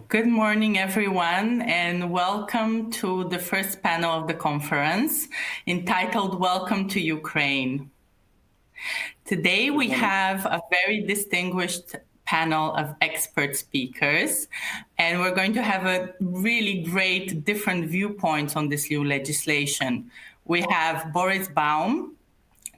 Good morning, everyone, and welcome to the first panel of the conference entitled Welcome to Ukraine. Today, we have a very distinguished panel of expert speakers, and we're going to have a really great different viewpoints on this new legislation. We have Boris Baum,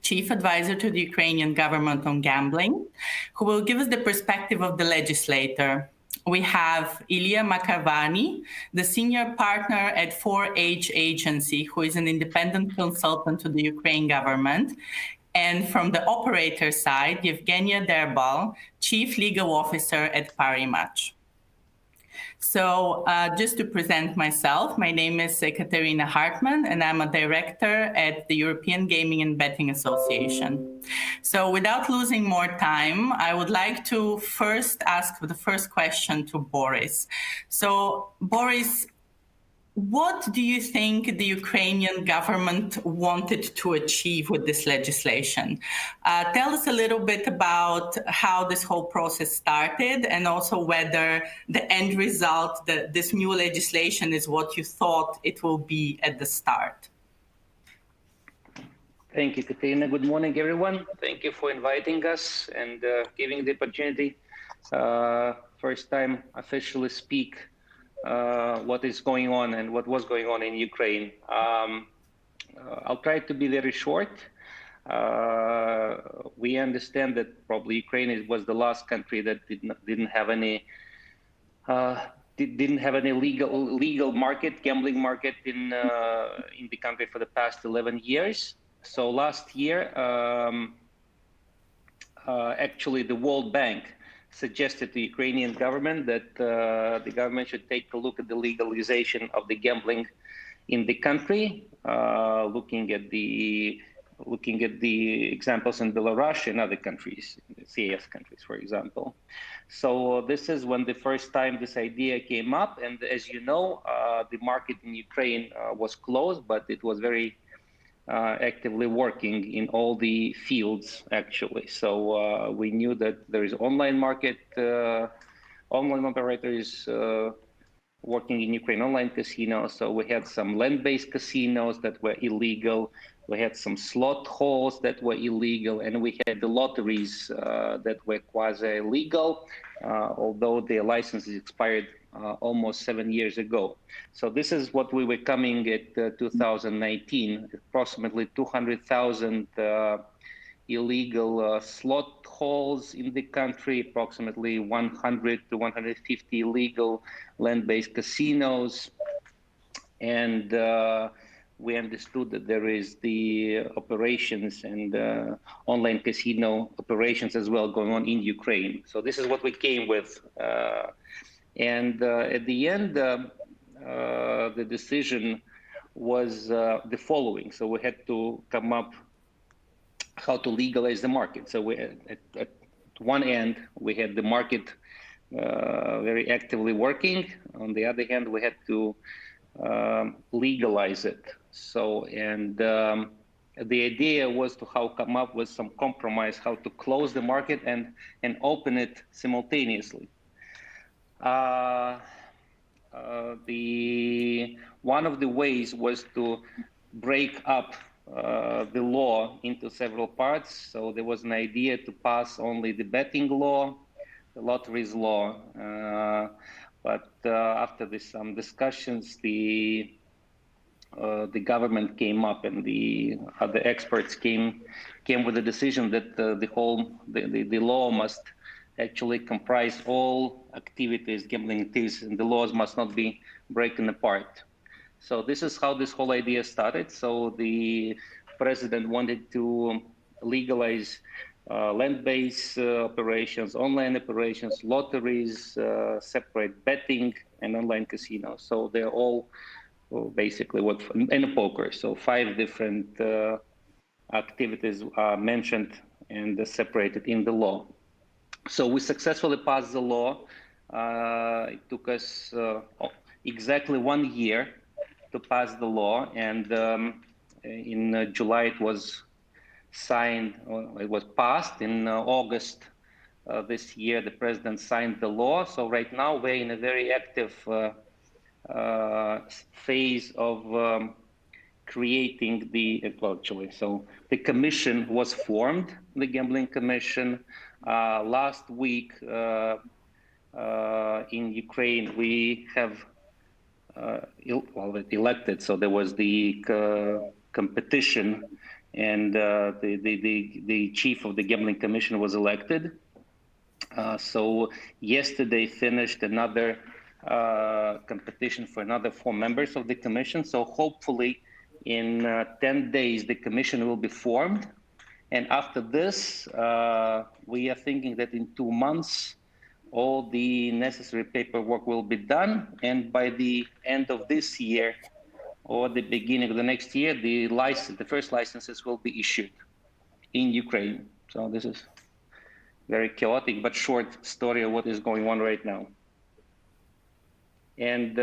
Chief Advisor to the Ukrainian government on gambling, who will give us the perspective of the legislator. We have Ilya Makavani, the senior partner at 4H Agency, who is an independent consultant to the Ukraine government. And from the operator side, Yevgenia Derbal, Chief Legal Officer at Parimatch. So just to present myself, my name is Katerina Hartman, and I'm a director at the European Gaming and Betting Association. So without losing more time, I would like to first ask the first question to Boris. So Boris, what do you think the Ukrainian government wanted to achieve with this legislation? Tell us a little bit about how this whole process started and also whether the end result, this new legislation, is what you thought it will be at the start. Thank you, Katerina. Good morning, everyone. Thank you for inviting us and giving the opportunity. First time officially speak what is going on and what was going on in Ukraine. I'll try to be very short. We understand that probably Ukraine was the last country that didn't have any legal market, gambling market in the country for the past 11 years. So last year, actually, the World Bank suggested to the Ukrainian government that the government should take a look at the legalization of the gambling in the country, looking at the examples in Belarus and other countries, the CIS countries, for example. So this is when the first time this idea came up, and as you know, the market in Ukraine was closed, but it was very actively working in all the fields, actually. So we knew that there is online market, online operators working in Ukraine, online casinos. So we had some land-based casinos that were illegal. We had some slot halls that were illegal, and we had the lotteries that were quasi-legal, although their licenses expired almost 7 years ago. So this is what we were coming at 2019, approximately 200,000 illegal slot halls in the country, approximately 100 to 150 illegal land-based casinos. And we understood that there is the operations and online casino operations as well going on in Ukraine. So this is what we came with. And at the end, the decision was the following. So we had to come up how to legalize the market. So we, at one end, we had the market very actively working. On the other hand, we had to legalize it. So, and the idea was to come up with some compromise, how to close the market and open it simultaneously. One of the ways was to break up the law into several parts. So there was an idea to pass only the betting law, the lotteries law, but after some discussions, the government came up and the other experts came with the decision that the law must actually comprise all activities, gambling activities, and the laws must not be broken apart. So this is how this whole idea started. So the president wanted to legalize land-based operations, online operations, lotteries, separate betting and online casinos. So they're all basically and poker. So 5 different activities are mentioned and separated in the law. So we successfully passed the law. It took us exactly 1 year to pass the law, and in July it was signed, it was passed. In August this year, the president signed the law. So right now we're in a very active phase of creating so the commission was formed, the Gambling Commission. Last week in Ukraine, we have elected. So there was the competition, and the chief of the Gambling Commission was elected. So yesterday finished another competition for another 4 members of the commission. So hopefully in 10 days, the commission will be formed. And after this, we are thinking that in 2 months, all the necessary paperwork will be done. And by the end of this year or the beginning of the next year, the first licenses will be issued in Ukraine. So this is very chaotic but short story of what is going on right now. And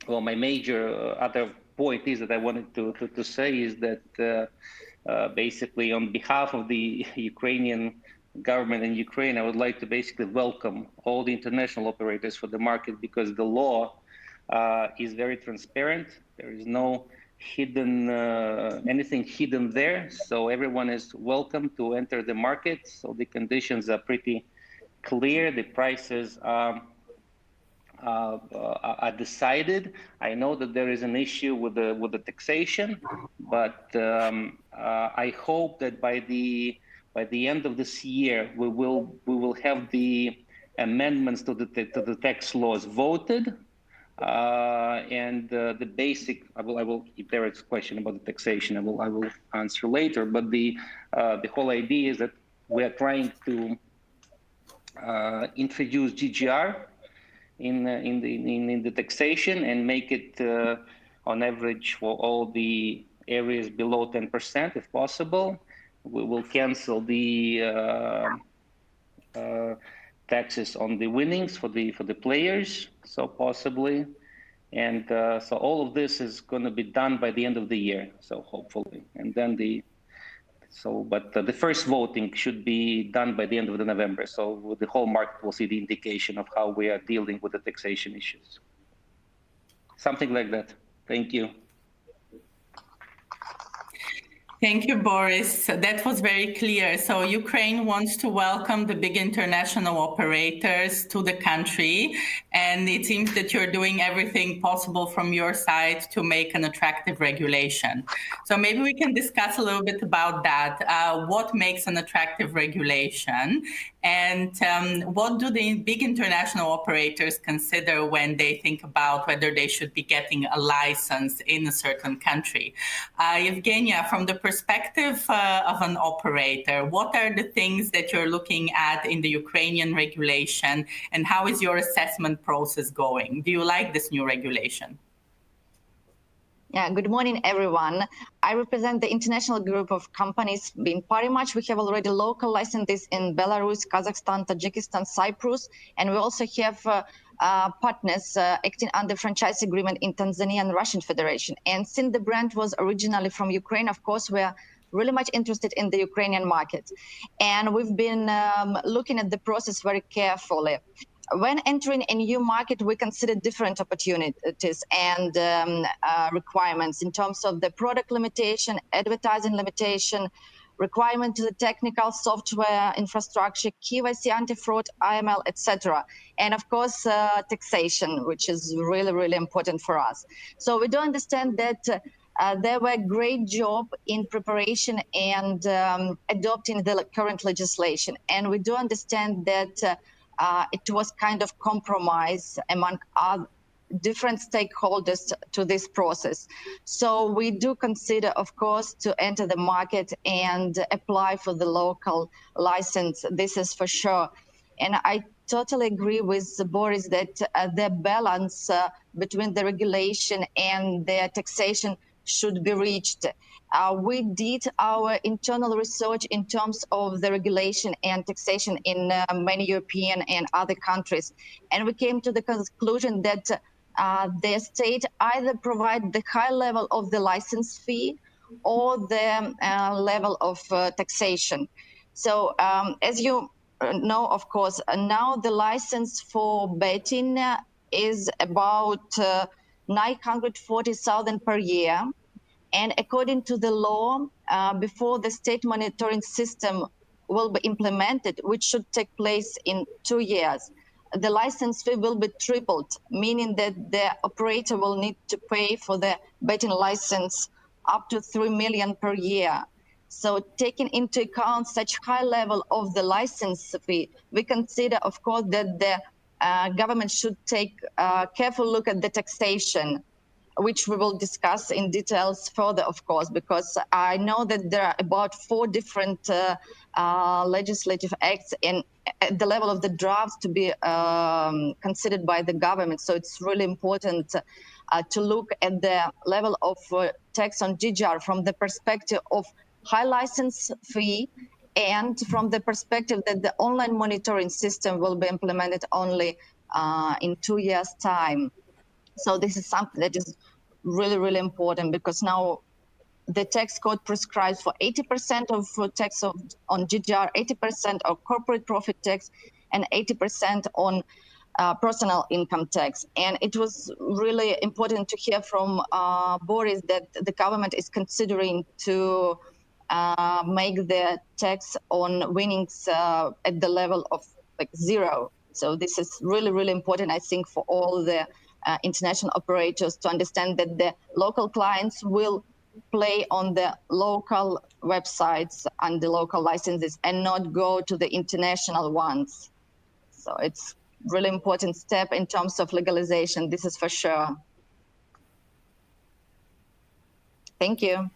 well, my major other point is that I wanted to say is that basically on behalf of the Ukrainian government in Ukraine, I would like to basically welcome all the international operators for the market, because the law is very transparent. There is no hidden anything hidden there, so everyone is welcome to enter the market. So the conditions are pretty clear. The prices are decided. I know that there is an issue with the taxation, but I hope that by the end of this year we will have the amendments to the tax laws voted. And the basic, I will, if there is a question about the taxation, I will answer later. But the whole idea is that we are trying to introduce GGR in the taxation and make it on average for all the areas below 10%, if possible. We will cancel the taxes on the winnings for the players, so possibly, and so all of this is going to be done by the end of the year, so hopefully, and then the first voting should be done by the end of November, so the whole market will see the indication of how we are dealing with the taxation issues. Something like that. Thank you. Thank you, Boris. That was very clear. So Ukraine wants to welcome the big international operators to the country, and it seems that you're doing everything possible from your side to make an attractive regulation. So maybe we can discuss a little bit about that. What makes an attractive regulation, and what do the big international operators consider when they think about whether they should be getting a license in a certain country? Evgenia, from the perspective of an operator, what are the things that you're looking at in the Ukrainian regulation, and how is your assessment process going? Do you like this new regulation? Yeah, good morning, everyone. I represent the international group of companies. In Parimatch, we have already local licenses in Belarus, Kazakhstan, Tajikistan, Cyprus, and we also have partners acting under franchise agreement in Tanzania and Russian Federation. And since the brand was originally from Ukraine, of course, we are really much interested in the Ukrainian market. And we've been looking at the process very carefully. When entering a new market, we consider different opportunities and requirements in terms of the product limitation, advertising limitation, requirement to the technical software infrastructure, KYC, anti-fraud, IML, etc. And of course, taxation, which is really, really important for us. So we do understand that there were a great job in preparation and adopting the current legislation. And we do understand that it was kind of compromise among different stakeholders to this process. So we do consider, of course, to enter the market and apply for the local license. This is for sure. And I totally agree with Boris that the balance between the regulation and the taxation should be reached. We did our internal research in terms of the regulation and taxation in many European and other countries. And we came to the conclusion that the state either provide the high level of the license fee or the level of taxation. So as you no, of course. Now the license for betting is about 940,000 per year. And according to the law, before the state monitoring system will be implemented, which should take place in 2 years, the license fee will be tripled, meaning that the operator will need to pay for the betting license up to 3 million per year. So taking into account such high level of the license fee, we consider, of course, that the government should take a careful look at the taxation, which we will discuss in details further, of course, because I know that there are about 4 different legislative acts at the level of the drafts to be considered by the government. So it's really important to look at the level of tax on GGR from the perspective of high license fee and from the perspective that the online monitoring system will be implemented only in 2 years' time. So this is something that is really, really important, because now the tax code prescribes for 80% of tax on GGR, 80% of corporate profit tax, and 80% on personal income tax. And it was really important to hear from Boris that the government is considering to make the tax on winnings at the level of like 0. So this is really, really important, I think, for all the international operators to understand that the local clients will play on the local websites and the local licenses and not go to the international ones. So it's really important step in terms of legalization. This is for sure. Thank you.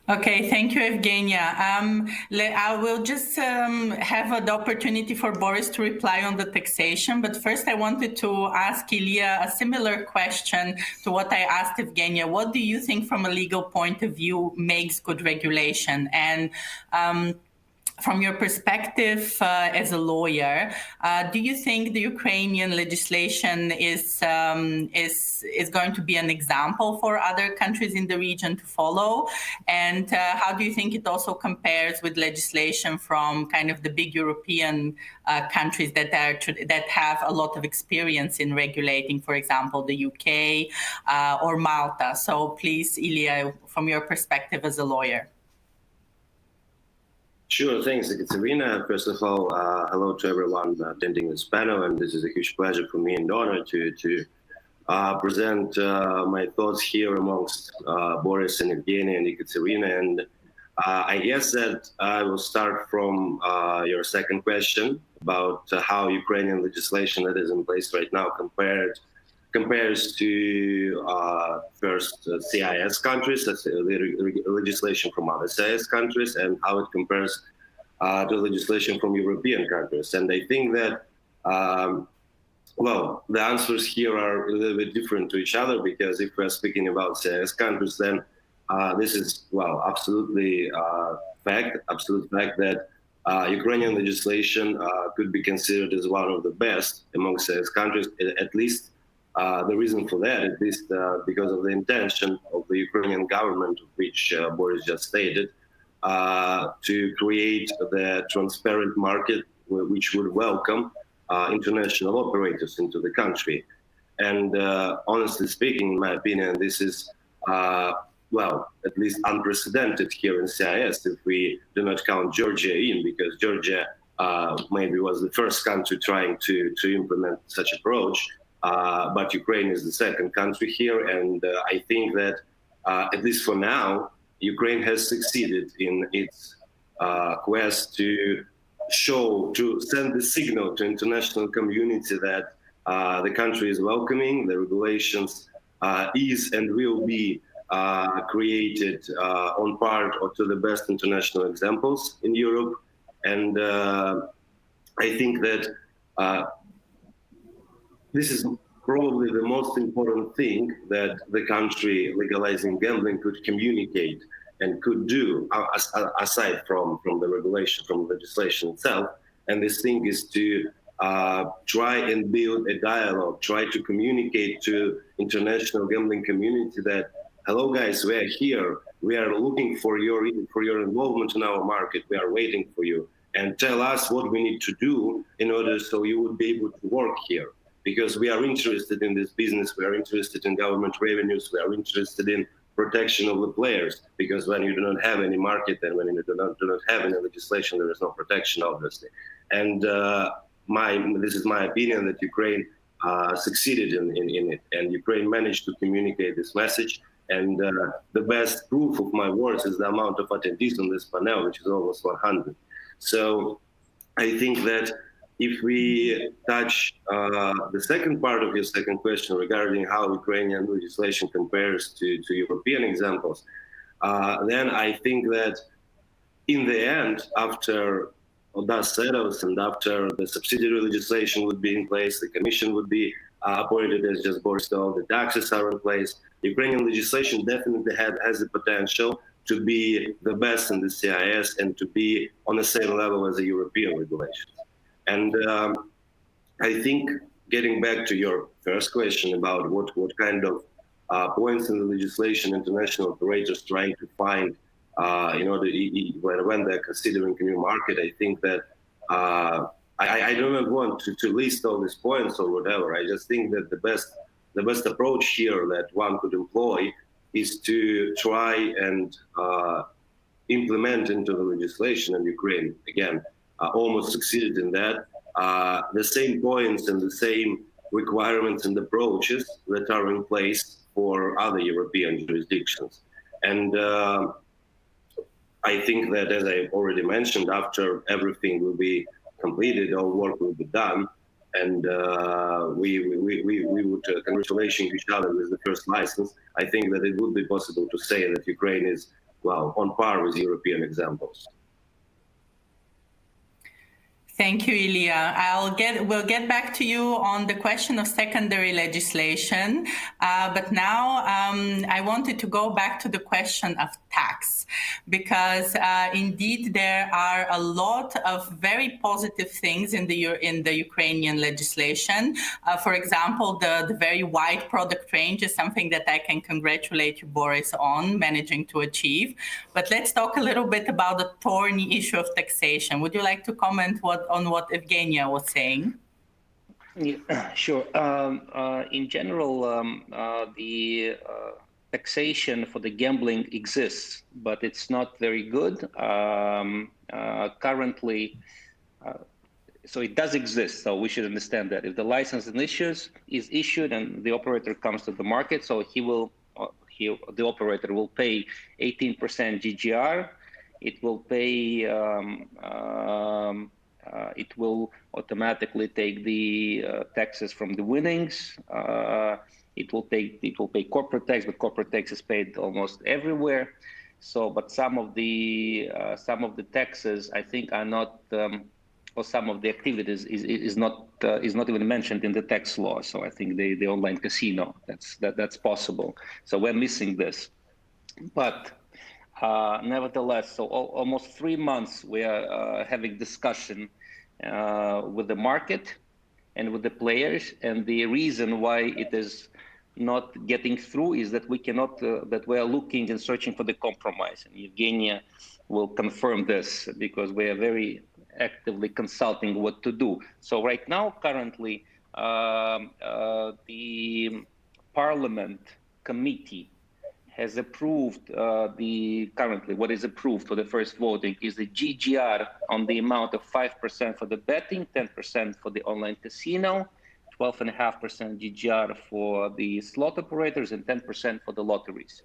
Okay, thank you, Evgenia. I will just have the opportunity for Boris to reply on the taxation, but first I wanted to ask Ilya a similar question to what I asked Evgenia. What do you think from a legal point of view makes good regulation? And from your perspective as a lawyer, do you think the Ukrainian legislation is going to be an example for other countries in the region to follow? And how do you think it also compares with legislation from kind of the big European countries that have a lot of experience in regulating, for example, the UK or Malta? So please, Ilya, from your perspective as a lawyer. Sure, thanks, Ekaterina. First of all, hello to everyone attending this panel, and this is a huge pleasure for me and honor to present my thoughts here amongst Boris and Evgenia and Ekaterina. And I guess that I will start from your second question about how Ukrainian legislation that is in place right now compares to first CIS countries, that's the legislation from other CIS countries, and how it compares to legislation from European countries. And I think that, well, the answers here are a little bit different to each other, because if we're speaking about CIS countries, then this is, well, absolute fact that Ukrainian legislation could be considered as one of the best among CIS countries, at least. The reason for that, at least because of the intention of the Ukrainian government, which Boris just stated, to create the transparent market which would welcome international operators into the country. And honestly speaking, in my opinion, this is, well, at least unprecedented here in CIS, if we do not count Georgia in, because Georgia maybe was the first country trying to implement such approach. But Ukraine is the second country here, and I think that, at least for now, Ukraine has succeeded in its quest to send the signal to international community that the country is welcoming, the regulations is and will be created on par or to the best international examples in Europe. And I think that this is probably the most important thing that the country legalizing gambling could communicate and could do, aside from the regulation, from legislation itself. And this thing is to try and build a dialogue, try to communicate to international gambling community that, hello guys, we are here. We are looking for your involvement in our market. We are waiting for you. and tell us what we need to do in order so you would be able to work here. Because we are interested in this business, we are interested in government revenues, we are interested in protection of the players. Because when you do not have any market and when you do not have any legislation, there is no protection, obviously. And this is my opinion that Ukraine succeeded in it, and Ukraine managed to communicate this message. And the best proof of my words is the amount of attendees on this panel, which is almost 100. So I think that if we touch the second part of your second question regarding how Ukrainian legislation compares to European examples, then I think that in the end, after dust settles and after the subsidiary legislation would be in place, the commission would be appointed, as just Boris told, the taxes are in place, Ukrainian legislation definitely has the potential to be the best in the CIS and to be on the same level as the European regulations. And I think getting back to your first question about what kind of points in the legislation international operators trying to find in order when they're considering a new market, I think that I do not want to list all these points or whatever. I just think that the best approach here that one could employ is to try and implement into the legislation, and Ukraine again almost succeeded in that, the same points and the same requirements and approaches that are in place for other European jurisdictions. And I think that, as I already mentioned, after everything will be completed, all work will be done, and we would congratulate each other with the first license. I think that it would be possible to say that Ukraine is, well, on par with European examples. Thank you, Ilya. We'll get back to you on the question of secondary legislation, but now I wanted to go back to the question of tax, because indeed there are a lot of very positive things in the Ukrainian legislation. For example, the very wide product range is something that I can congratulate you, Boris, on managing to achieve. But let's talk a little bit about the thorny issue of taxation. Would you like to comment on what Evgenia was saying? Yeah, sure. In general, the taxation for the gambling exists, but it's not very good. Currently, so it does exist, so we should understand that. If the license is issued and the operator comes to the market, so the operator will pay 18% GGR. It will pay it will automatically take the taxes from the winnings. It will pay corporate tax, but corporate tax is paid almost everywhere. So, but some of the taxes I think are not, or some of the activities is not even mentioned in the tax law. So I think the online casino, that's possible. So we're missing this, but. Nevertheless, so almost 3 months we are having discussion with the market and with the players, and the reason why it is not getting through is that we cannot, that we are looking and searching for the compromise, and Evgenia will confirm this because we are very actively consulting what to do. So right now, currently, the Parliament committee has approved currently what is approved for the first voting is the GGR on the amount of 5% for the betting, 10% for the online casino, 12.5% GGR for the slot operators, and 10% for the lotteries.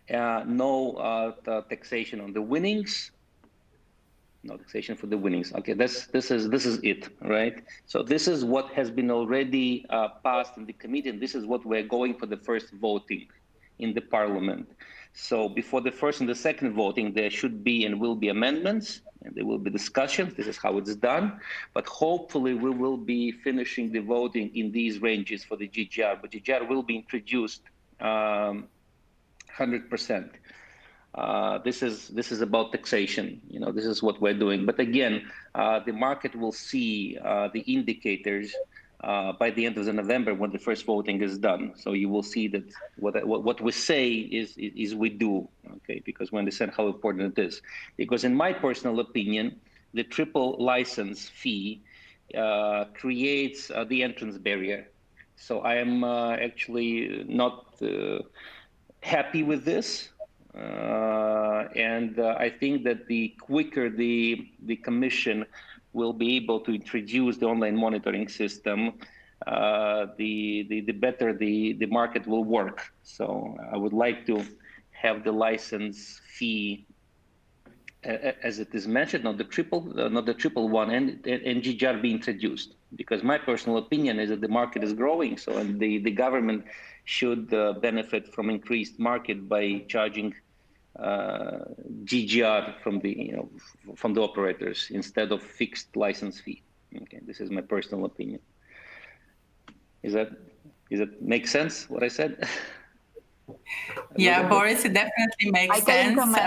No taxation on the winnings. No taxation for the winnings. Okay, this is it, right? So this is what has been already passed in the committee, and this is what we're going for the first voting in the Parliament. So before the first and the second voting, there should be and will be amendments, and there will be discussions. This is how it's done. But hopefully we will be finishing the voting in these ranges for the GGR. But GGR will be introduced 100%. This is about taxation. You know, this is what we're doing. But again, the market will see the indicators by the end of November when the first voting is done. So you will see that what we say is we do. okay, because we understand how important it is. Because in my personal opinion, the triple license fee creates the entrance barrier. So I am actually not happy with this. And I think that the quicker the Commission will be able to introduce the online monitoring system, the better the market will work. So I would like to have the license fee, as it is mentioned, not the triple one, and GGR be introduced. Because my personal opinion is that the market is growing, so and the government should benefit from increased market by charging GGR from the operators instead of fixed license fee. Okay, this is my personal opinion. Is it make sense what I said? Yeah, Boris, it definitely makes sense.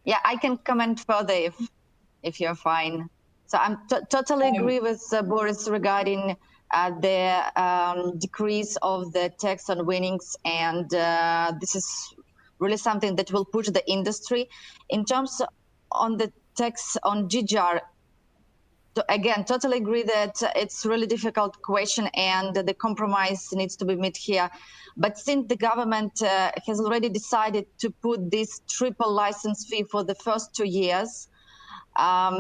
Yeah, I can comment further if you're fine. So I'm totally agree with Boris regarding the decrease of the tax on winnings, and this is really something that will push the industry. In terms on the tax on GGR, again, totally agree that it's really difficult question and the compromise needs to be made here. But since the government has already decided to put this triple license fee for the first 2 years,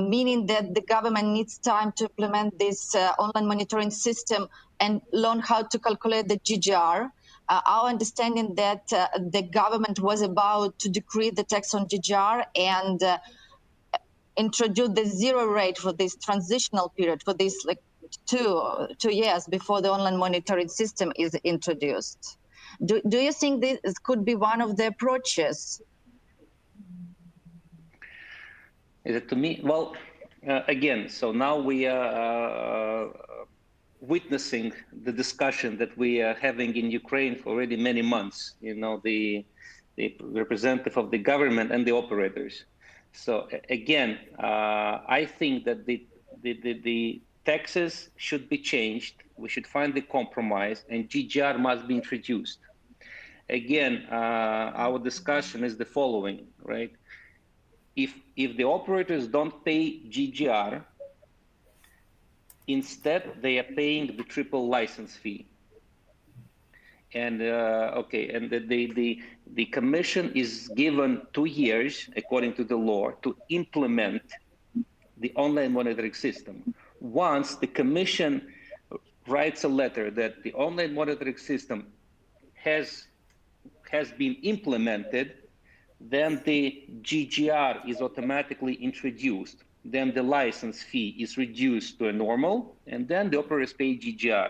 meaning that the government needs time to implement this online monitoring system and learn how to calculate the GGR. Our understanding that the government was about to decrease the tax on GGR and introduce the zero rate for this transitional period, for this like two years before the online monitoring system is introduced. Do you think this could be one of the approaches? Is it to me? Well, again, so now we are witnessing the discussion that we are having in Ukraine for already many months. You know, the representative of the government and the operators. So again, I think that the taxes should be changed. We should find the compromise, and GGR must be introduced. Again, our discussion is the following, right? If the operators don't pay GGR, instead they are paying the triple license fee. And okay, and the Commission is given 2 years, according to the law, to implement the online monitoring system. Once the Commission writes a letter that the online monitoring system has been implemented, then the GGR is automatically introduced. Then the license fee is reduced to a normal, and then the operators pay GGR.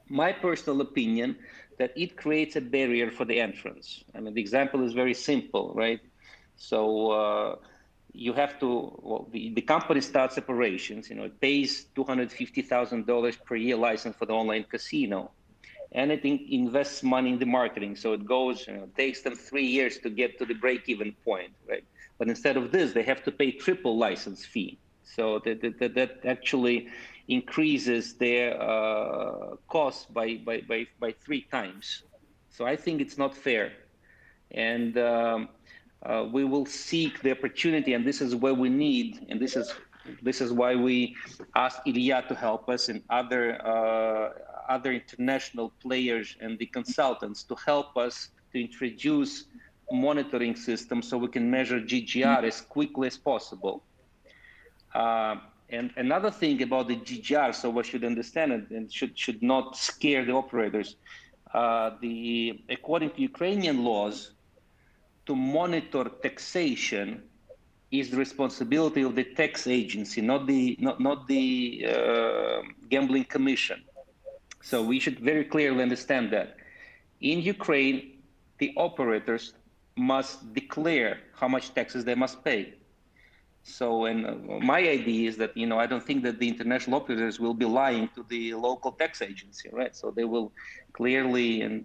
My personal opinion that it creates a barrier for the entrance. I mean, the example is very simple, right? So you have to, well, the company starts operations, you know, it pays $250,000 per year license for the online casino, and it invests money in the marketing. So it goes, you know, takes them 3 years to get to the break-even point, right? But instead of this, they have to pay triple license fee. So that actually increases their costs by 3 times. So I think it's not fair. And we will seek the opportunity, and this is where we need, and this is why we asked Ilya to help us and other international players and the consultants to help us to introduce monitoring systems so we can measure GGR as quickly as possible. And another thing about the GGR, so we should understand it and should not scare the operators. According to Ukrainian laws, to monitor taxation is the responsibility of the tax agency, not the gambling commission. So we should very clearly understand that. In Ukraine, the operators must declare how much taxes they must pay. So, and my idea is that, you know, I don't think that the international operators will be lying to the local tax agency, right? So they will clearly and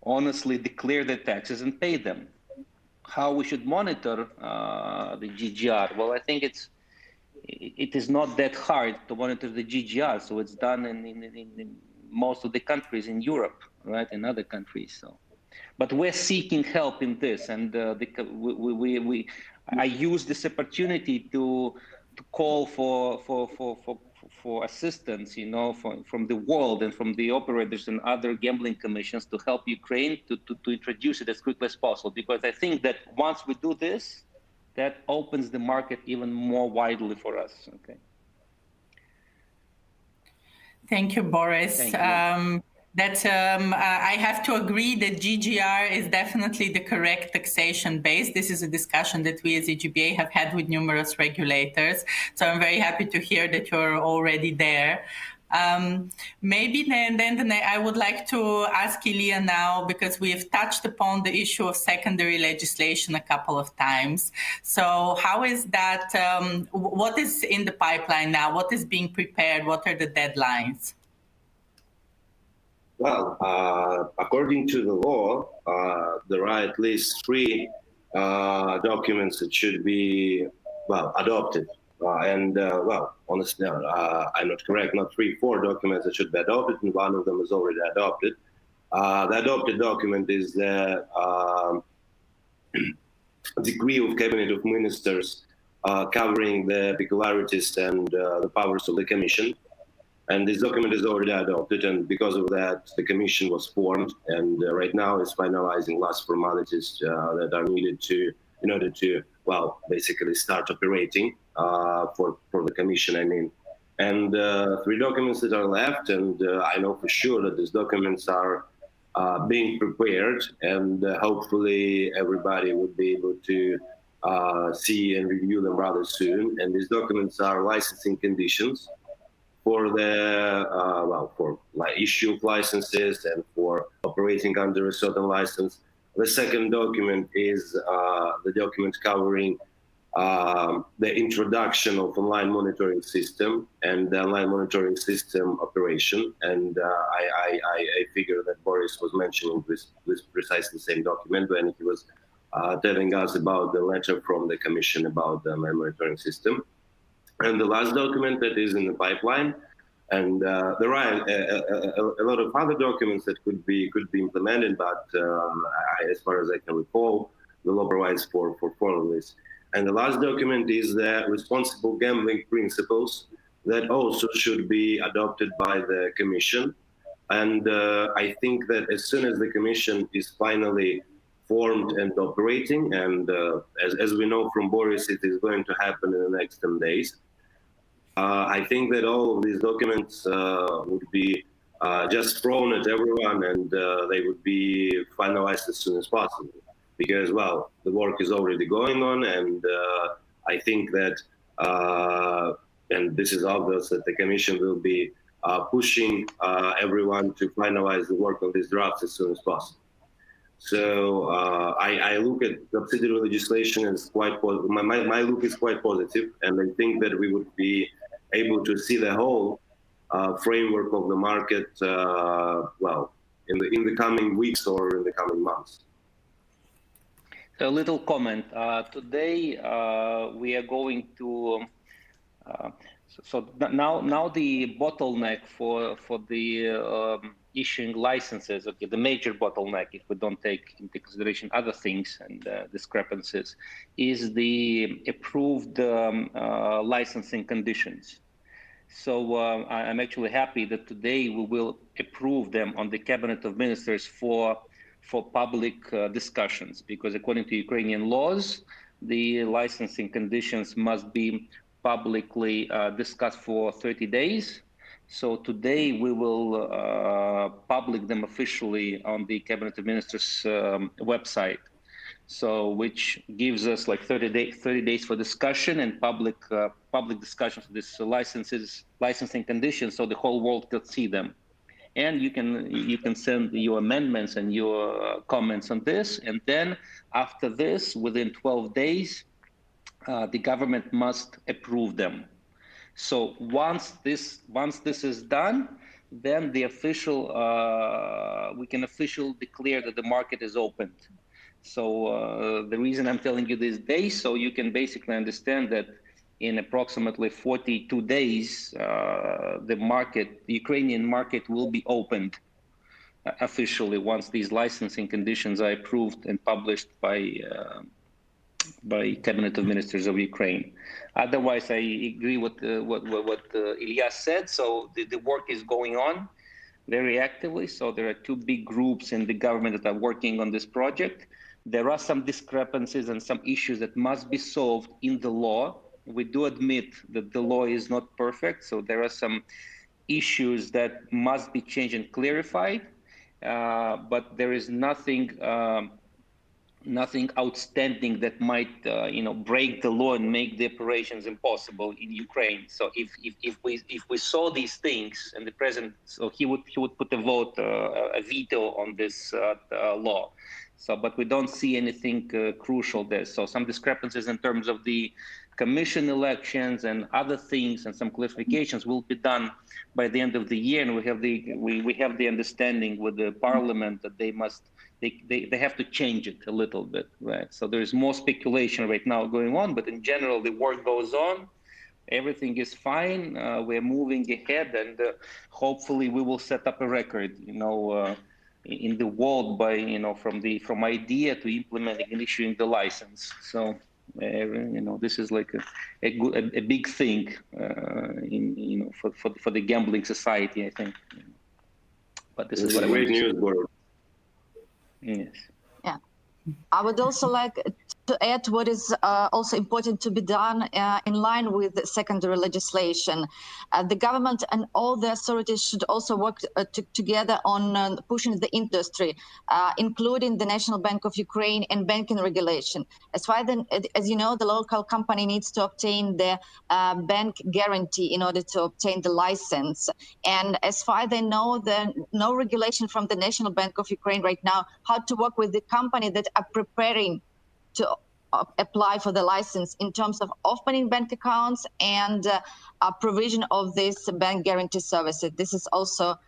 honestly declare their taxes and pay them. How we should monitor the GGR? Well, I think it is not that hard to monitor the GGR. So it's done in most of the countries in Europe, right? In other countries. So But we're seeking help in this, and I use this opportunity to call for assistance, you know, from the world and from the operators and other gambling commissions to help Ukraine to introduce it as quickly as possible. Because I think that once we do this, that opens the market even more widely for us. Okay. Thank you, Boris. Thank you. I have to agree that GGR is definitely the correct taxation base. This is a discussion that we as EGBA have had with numerous regulators. So I'm very happy to hear that you're already there. Maybe then I would like to ask Ilya now, because we've touched upon the issue of secondary legislation a couple of times. So how is that, what is in the pipeline now? What is being prepared? What are the deadlines? Well, according to the law, there are at least 3 documents that should be, well, adopted. Well, honestly, I'm not correct, not 3, 4 documents that should be adopted, and one of them is already adopted. The adopted document is the decree of Cabinet of Ministers covering the peculiarities and the powers of the Commission. And this document is already adopted, and because of that, the Commission was formed, and right now is finalizing last formalities that are needed in order to, well, basically start operating for the Commission, I mean. And 3 documents that are left, and I know for sure that these documents are being prepared, and hopefully everybody would be able to see and review them rather soon. And these documents are licensing conditions for the for issue of licenses and for operating under a certain license. The second document is the document covering the introduction of online monitoring system and the online monitoring system operation. And I figure that Boris was mentioning this precisely the same document when he was telling us about the letter from the Commission about the online monitoring system. And the last document that is in the pipeline, and there are a lot of other documents that could be implemented, but as far as I can recall, the law provides for 4 of this. And the last document is the responsible gambling principles that also should be adopted by the Commission. And I think that as soon as the Commission is finally formed and operating, and as we know from Boris, it is going to happen in the next 10 days. I think that all of these documents would be just thrown at everyone, and they would be finalized as soon as possible. Because, well, the work is already going on, and I think that, and this is obvious, that the Commission will be pushing everyone to finalize the work on these drafts as soon as possible. So I look at subsidiary legislation as quite positive. My look is quite positive, and I think that we would be able to see the whole framework of the market, well, in the coming weeks or in the coming months. A little comment. Today we are going to. So now the bottleneck for the issuing licenses, okay, the major bottleneck, if we don't take into consideration other things and discrepancies, is the approved licensing conditions. So I'm actually happy that today we will approve them on the Cabinet of Ministers for public discussions, because according to Ukrainian laws, the licensing conditions must be publicly discussed for 30 days. So today we will publish them officially on the Cabinet of Ministers website. So which gives us like 30 days for discussion and public discussion for this licensing conditions, so the whole world could see them. And you can send your amendments and your comments on this, and then after this, within 12 days, the government must approve them. So once this is done, then the we can officially declare that the market is opened. So the reason I'm telling you these days, so you can basically understand that in approximately 42 days, the Ukrainian market will be opened. officially once these licensing conditions are approved and published by Cabinet of Ministers of Ukraine. Otherwise, I agree with what Ilya said. So the work is going on very actively. So there are two big groups in the government that are working on this project. There are some discrepancies and some issues that must be solved in the law. We do admit that the law is not perfect. So there are some issues that must be changed and clarified. But there is nothing outstanding that might break the law and make the operations impossible in Ukraine. So if we saw these things, and the president, so he would put a veto on this law. So, but we don't see anything crucial there. So some discrepancies in terms of the commission elections and other things, and some clarifications will be done by the end of the year. And we have the understanding with the parliament that they have to change it a little bit, right? So there is more speculation right now going on, but in general, the work goes on. Everything is fine. We're moving ahead, and hopefully we will set up a record, in the world by, from idea to implementing and issuing the license. So, this is like a big thing, for the gambling society, I think. But this is what great news, Boris. Yes. Yeah, I would also like to add what is also important to be done in line with the secondary legislation. The government and all the authorities should also work together on pushing the industry, including the National Bank of Ukraine and banking regulation. As you know, the local company needs to obtain the bank guarantee in order to obtain the license. And as far as they know, no regulation from the National Bank of Ukraine right now how to work with the company that are preparing to apply for the license in terms of opening bank accounts and provision of this bank guarantee services. This is also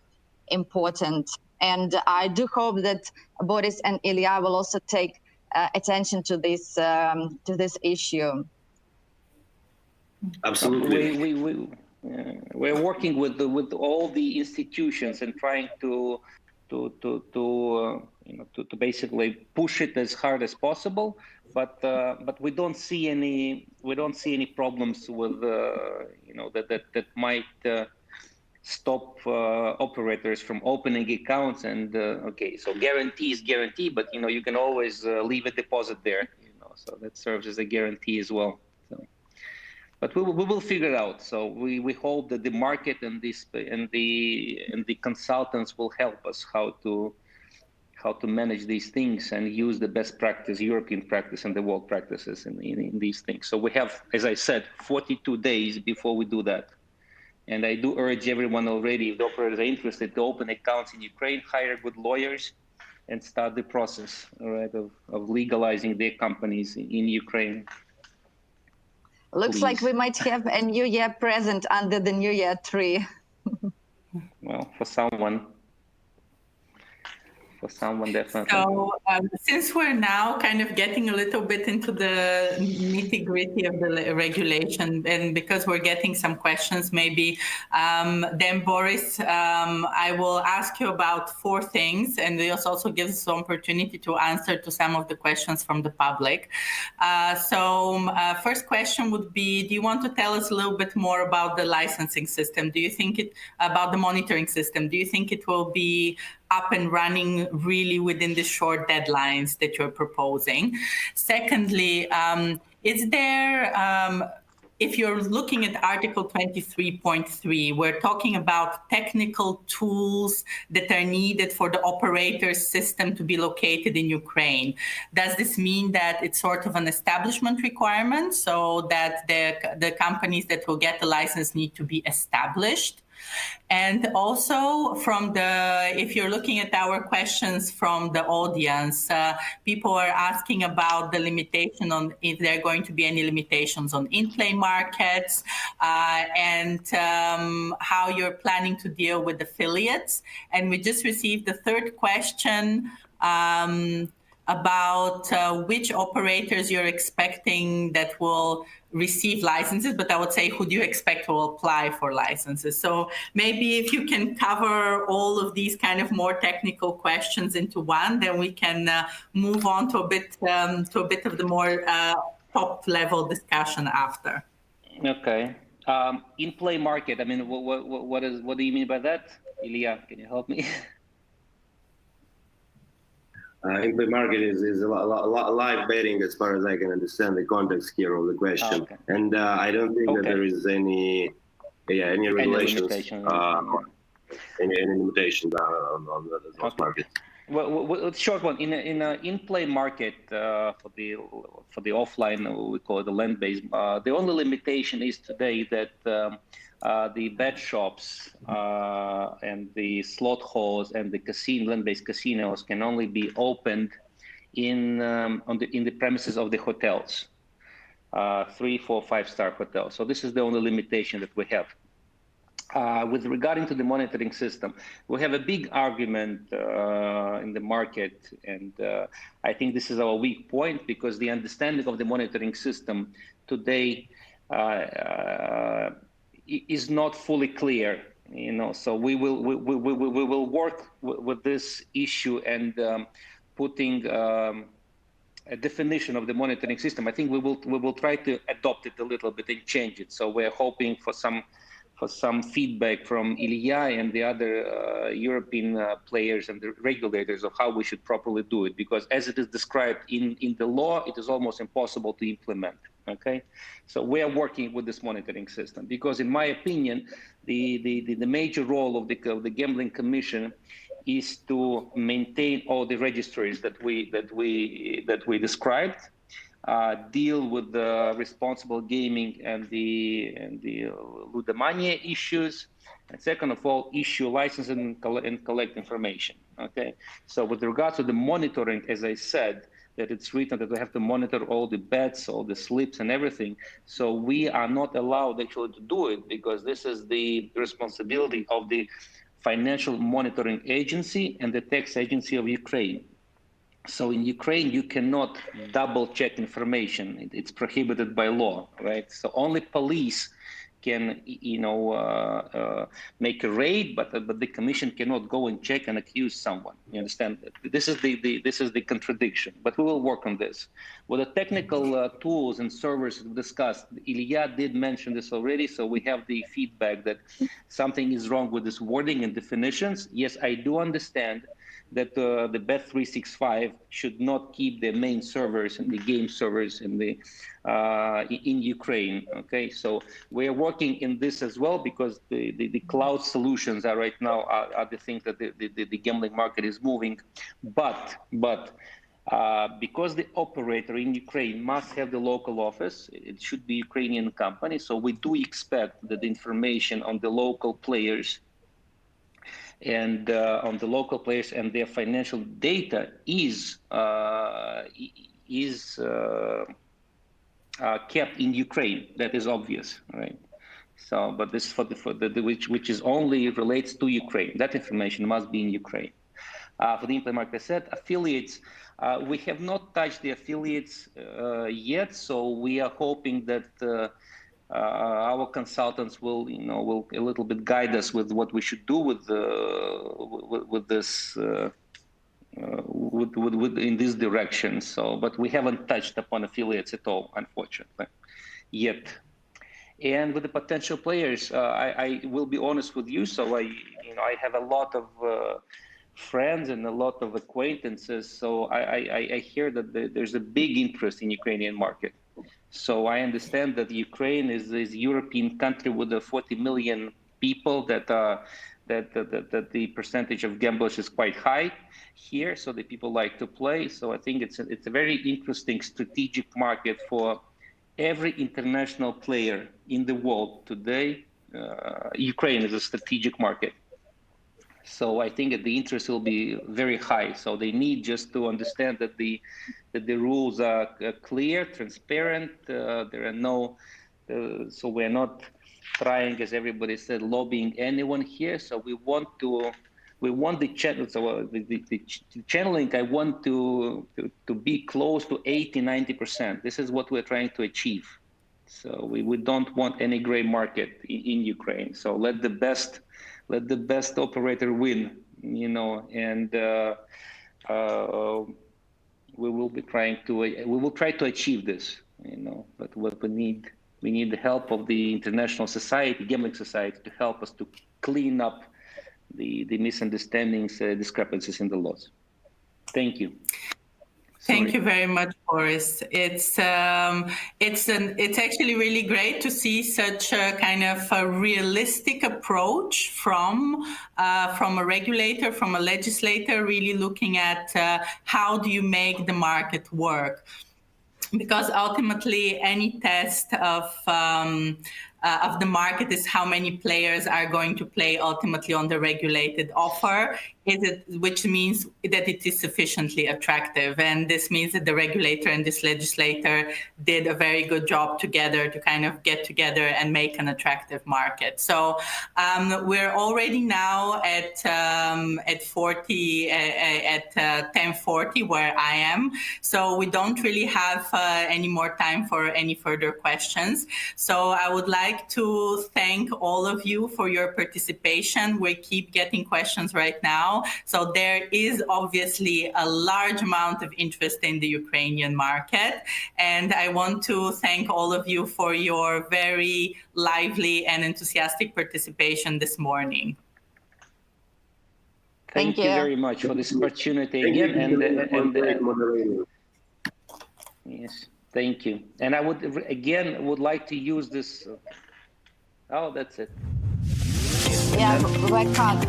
important. And I do hope that Boris and Ilya will also take attention to this issue. Absolutely. We're working with all the institutions and trying to basically push it as hard as possible, but we don't see any problems with that might stop operators from opening accounts. And okay, so guarantee is guarantee, but you can always leave a deposit there, so that serves as a guarantee as well. So, but we will figure it out. So we hope that the market and the consultants will help us how to manage these things and use the best practice, European practice and the world practices in these things. So we have, as I said, 42 days before we do that. And I do urge everyone already, if the operators are interested, to open accounts in Ukraine, hire good lawyers, and start the process, all right, of legalizing their companies in Ukraine. Looks like we might have a New Year present under the New Year tree. Well, for someone definitely. So since we're now kind of getting a little bit into the nitty-gritty of the regulation, and because we're getting some questions, maybe then Boris, I will ask you about 4 things, and this also gives us an opportunity to answer to some of the questions from the public. First question would be, do you want to tell us a little bit more about the licensing system? Do you think about the monitoring system? Do you think it will be up and running really within the short deadlines that you're proposing? Secondly, is there, if you're looking at Article 23.3, we're talking about technical tools that are needed for the operator's system to be located in Ukraine. Does this mean that it's sort of an establishment requirement, so that the companies that will get the license need to be established? And also if you're looking at our questions from the audience, people are asking about the limitation on if there are going to be any limitations on in-play markets, and how you're planning to deal with affiliates. And we just received the third question about which operators you're expecting that will receive licenses, but I would say who do you expect will apply for licenses? So maybe if you can cover all of these kind of more technical questions into one, then we can move on to a bit of the more top level discussion after. Okay. In-play market. I mean, what do you mean by that, Ilya? Can you help me? In-play market is live betting, as far as I can understand the context here of the question. Okay. And I don't think that there is any regulations, any limitations on those markets. Well, short one. In an in-play market for the offline, we call it the land-based. The only limitation is today that the bet shops and the slot halls and the land-based casinos can only be opened in the premises of the hotels, 3, 4, 5-star hotels. So this is the only limitation that we have. With regarding to the monitoring system, we have a big argument in the market, and I think this is our weak point, because the understanding of the monitoring system today is not fully clear. So we will work with this issue and putting a definition of the monitoring system. I think we will try to adopt it a little bit and change it. So we're hoping for some feedback from Ilya and the other European players and the regulators of how we should properly do it, because as it is described in the law, it is almost impossible to implement. Okay, so we are working with this monitoring system, because in my opinion, the major role of the Gambling Commission is to maintain all the registries that we described, deal with the responsible gaming and the ludomania issues, and second of all, issue licenses and collect information. Okay, so with regards to the monitoring, as I said, that it's written that we have to monitor all the bets, all the slips and everything. So we are not allowed actually to do it, because this is the responsibility of the Financial Monitoring Agency and the Tax Agency of Ukraine. So in Ukraine, you cannot double check information. It's prohibited by law, right? So only police can, make a raid, but the commission cannot go and check and accuse someone. You understand? This is the contradiction. But we will work on this. With the technical tools and servers discussed, Ilya did mention this already. So we have the feedback that something is wrong with this wording and definitions. Yes, I do understand that the Bet365 should not keep the main servers and the game servers in Ukraine. Okay, so we are working in this as well, because the cloud solutions are right now are the things that the gambling market is moving. But because the operator in Ukraine must have the local office, it should be Ukrainian company. So we do expect that the information on the local players and on the local players and their financial data is kept in Ukraine. That is obvious, right? So, but this for the which is only relates to Ukraine. That information must be in Ukraine. For the in-play market, I said affiliates. We have not touched the affiliates yet, so we are hoping that. Our consultants will a little bit guide us with what we should do with this in this direction. So, but we haven't touched upon affiliates at all, unfortunately, yet. And with the potential players, I will be honest with you. So I have a lot of friends and a lot of acquaintances. So I hear that there's a big interest in Ukrainian market. So I understand that Ukraine is a European country with 40 million people, that the percentage of gamblers is quite high here. So the people like to play. So I think it's a very interesting strategic market for every international player in the world today. Ukraine is a strategic market. So I think that the interest will be very high. So they need just to understand that the rules are clear, transparent. There are no, so we're not trying, as everybody said, lobbying anyone here. So we want the channel. So the channeling, I want to be close to 80-90%. This is what we're trying to achieve. So we don't want any gray market in Ukraine. So let the best operator win, you know, and we will try to achieve this, you know. But what we need the help of the international society, gambling society, to help us to clean up the misunderstandings, discrepancies in the laws. Thank you. Thank you very much, Boris. It's actually really great to see such a kind of a realistic approach from a regulator, from a legislator, really looking at how do you make the market work. Because ultimately, any test of the market is how many players are going to play ultimately on the regulated offer, which means that it is sufficiently attractive. And this means that the regulator and this legislator did a very good job together to kind of get together and make an attractive market. So we're already now at 10:40 where I am. So we don't really have any more time for any further questions. So I would like to thank all of you for your participation. We keep getting questions right now. So there is obviously a large amount of interest in the Ukrainian market. And I want to thank all of you for your very lively and enthusiastic participation this morning. Thank you very much for this opportunity again. Yes, thank you. And I would like to use this. Oh, that's it. Yeah, we cut.